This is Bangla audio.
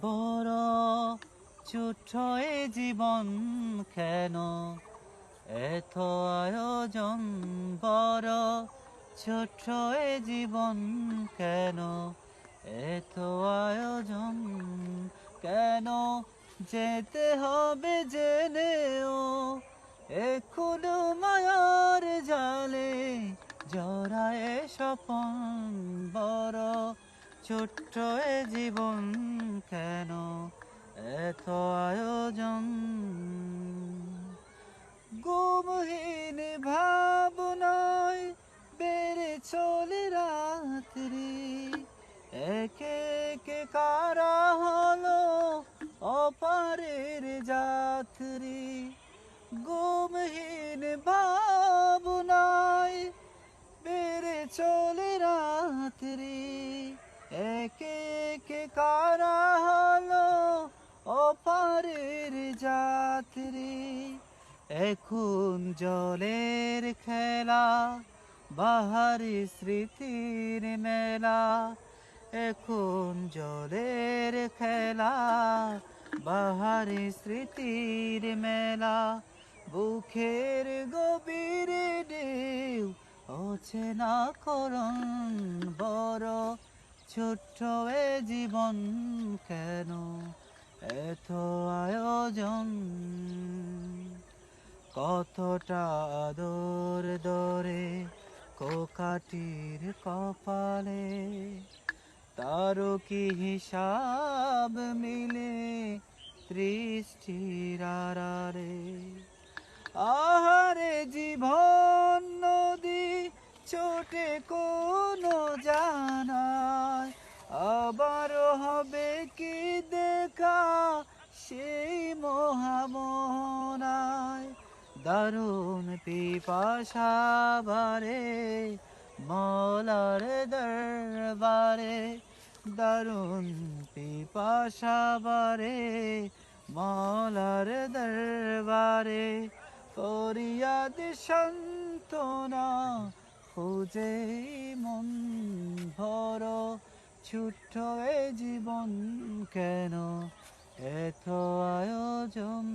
বড় ছোট্ট এ জীবন কেন এত আয়োজন বড় ছোট্ট এ জীবন কেন এত আয়োজন কেন যেতে হবে জেনেও এখনো মায়ার জালে জড়ায় স্বপন বড় ছোট্ট এ জীবন কেন এত আয়োজন ঘুমহীন ভাবনায় বেড়ে চলে রাত্রি একে একে কারা হলো অপারের যাত্রী ঘুমহীন ভাবনায় বেড়ে চলে রাত্রি একে একে কারা হলো অপারের যাত্রী এখন জলের খেলা বাহারি স্মৃতির মেলা এখন জলের খেলা বাহারি স্মৃতির মেলা বুকের গভীরে ঢেউ অচেনা করণ বড় ছোট্ট এ জীবন কেন এত আয়োজন কতটা আদর দরে কোকাটির কপালে তারও কি হিসাব মিলে সৃষ্টির আড়ালে আহারে জীবন নদী ছোটে কোনো জানায় আবারও হবে কি দেখা সেই মহামোহনায় দারুণ পিপাসা বারে মলার দরবারে দারুণ পিপাসা বারে মলার দরবারে ফরিয়াদ সান্ত্বনা খুঁজে মন ভর ছোট্ট এ জীবন কেন এত আয়োজন